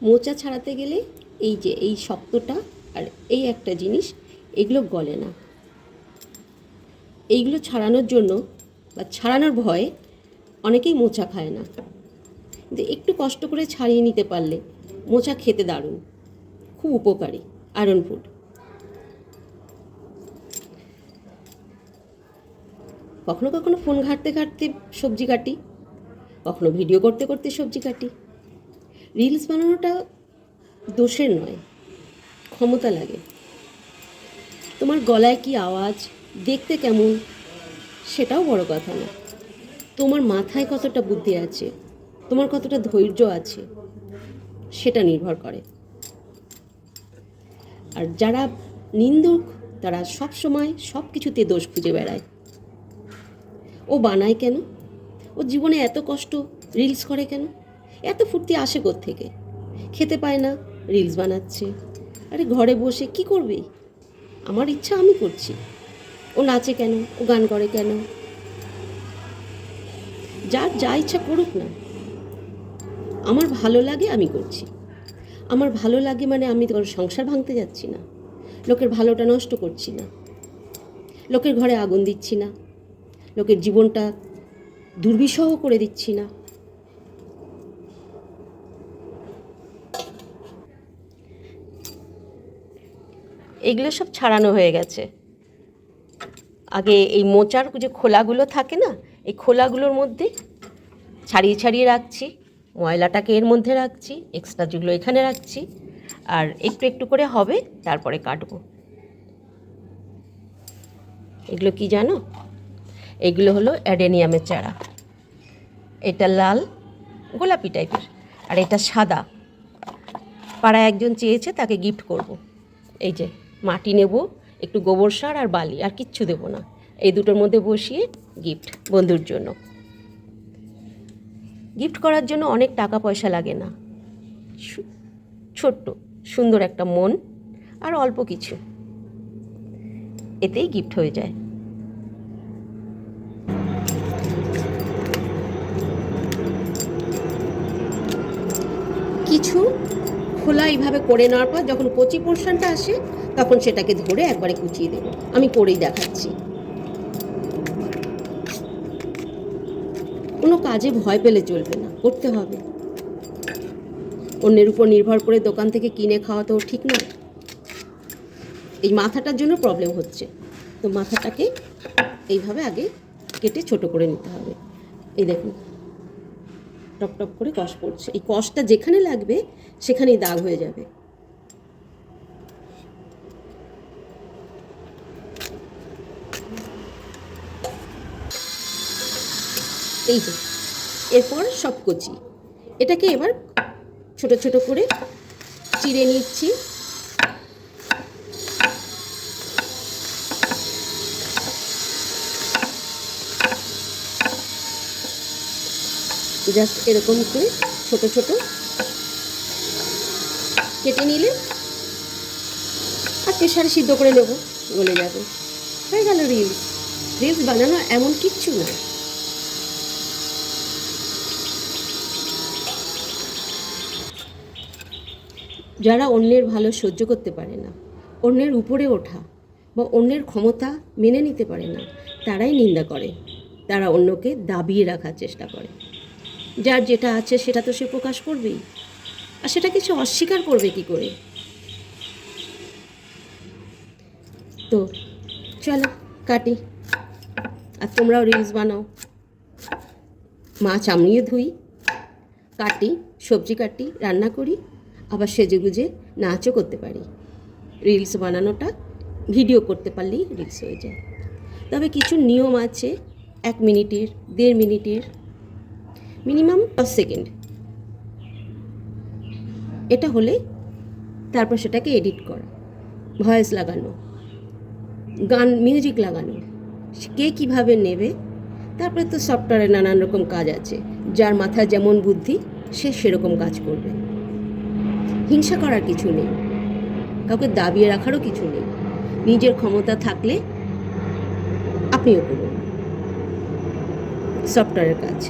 মোচা ছাড়াতে গেলে এই যে এই শক্তটা আর এই একটা জিনিস, এগুলো গলে না। এইগুলো ছাড়ানোর জন্য বা ছাড়ানোর ভয়ে অনেকেই মোচা খায় না, কিন্তু একটু কষ্ট করে ছাড়িয়ে নিতে পারলে মোচা খেতে দারুণ, খুব উপকারী আয়রন ফুড। কখনো কখনো ফোন ঘাঁটতে ঘাঁটতে সবজি কাটি, কখনো ভিডিও করতে করতে সবজি কাটি। রিলস বানানোটা দোষের নয়, ক্ষমতা লাগে। তোমার গলায় কি আওয়াজ, দেখতে কেমন, সেটাও বড় কথা না। তোমার মাথায় কতটা বুদ্ধি আছে, তোমার কতটা ধৈর্য আছে, সেটা নির্ভর করে। আর যারা নিন্দুক তারা সব সময় সব কিছুতে দোষ খুঁজে বেড়ায়। ও বানায় কেন, ও জীবনে এত কষ্ট, রিলস করে কেন, এত ফুর্তি আসে কোত্থেকে, খেতে পায় না রিলস বানাচ্ছে। আরে ঘরে বসে কি করবে, আমার ইচ্ছা আমি করছি। ও নাচে কেন, ও গান করে কেন, যার যা ইচ্ছা করুক না। আমার ভালো লাগে আমি করছি। আমার ভালো লাগে মানে আমি তো সংসার ভাঙতে যাচ্ছি না, লোকের ভালোটা নষ্ট করছি না, লোকের ঘরে আগুন দিচ্ছি না, লোকের জীবনটা দুর্বিষহ করে দিচ্ছি না। এগুলো সব ছাড়ানো হয়ে গেছে। আগে এই মোচার যে খোলাগুলো থাকে না, এই খোলাগুলোর মধ্যে ছাড়িয়ে ছাড়িয়ে রাখছি, ময়লাটাকে এর মধ্যে রাখছি, এক্সট্রা যেগুলো এখানে রাখছি, আর একটু একটু করে হবে, তারপরে কাটবো। এগুলো কি জানো, এগুলো হলো অ্যাডেনিয়ামের চারা। এটা লাল গোলাপি টাইপের, আর এটা সাদা। পাড়ায় একজন চেয়েছে, তাকে গিফট করব। এই যে মাটি নেব, একটু গোবর সার আর বালি, আর কিচ্ছু দেবো না। এই দুটোর মধ্যে বসিয়ে গিফট বন্ধুর জন্য। গিফট করার জন্য অনেক টাকা পয়সা লাগে না, ছোট্ট সুন্দর একটা মন আর অল্প কিছু, এতেই গিফট হয়ে যায়। কিছু খোলা এইভাবে করে নেওয়ার পর যখন কচি পোর্শনটা আসে, তখন সেটাকে ধরে একবারে কুচিয়ে দেবো। আমি করেই দেখাচ্ছি। কোনো কাজে ভয় পেলে চলবে না, করতে হবে। অন্যের উপর নির্ভর করে দোকান থেকে কিনে খাওয়া তো ঠিক না। এই মাথাটার জন্য প্রবলেম হচ্ছে, তো মাথাটাকে এইভাবে আগে কেটে ছোট করে নিতে হবে। এই দেখুন টপ টপ করে কষ পড়ছে, এই কষটা যেখানে লাগবে সেখানেই দাগ হয়ে যাবে। এই যে এরপর সব কচি, এটাকে এবার ছোট ছোট করে চিড়ে নিচ্ছি। জাস্ট এরকম করে ছোট ছোট কেটে নিলে, আর প্রেশারে সিদ্ধ করে নেব, গলে যাবে, হয়ে গেল রিলস। রিলস বানানো এমন কিচ্ছু না। যারা অন্যের ভালো সহ্য করতে পারে না, অন্যের উপরে ওঠা বা অন্যের ক্ষমতা মেনে নিতে পারে না, তারাই নিন্দা করে, তারা অন্যকে দাবিয়ে রাখার চেষ্টা করে। যার যেটা আছে সেটা তো সে প্রকাশ করবেই, আর সেটা কিছু অস্বীকার করবে কি করে। তো চলো কাটি, আর তোমরাও রিলস বানাও। মাছ আমিও ধুই, কাটি, সবজি কাটি, রান্না করি, আবার সেজেগুজে নাচও করতে পারি। রিলস বানানোটা ভিডিও করতে পারলেই রিলস হয়ে যায়। তবে কিছু নিয়ম আছে, 1 মিনিটের, 1.5 মিনিটের, মিনিমাম 10 সেকেন্ড। এটা হলে তারপর সেটাকে এডিট করা, ভয়েস লাগানো, গান মিউজিক লাগানো, কে কীভাবে নেবে। তারপরে তো সফটওয়্যারে নানান রকম কাজ আছে, যার মাথায় যেমন বুদ্ধি সে সেরকম কাজ করবে। হিংসা করার কিছু নেই, কাউকে দাবিয়ে রাখারও কিছু নেই। নিজের ক্ষমতা থাকলে আপনিও করুন সফটওয়্যারের কাজ।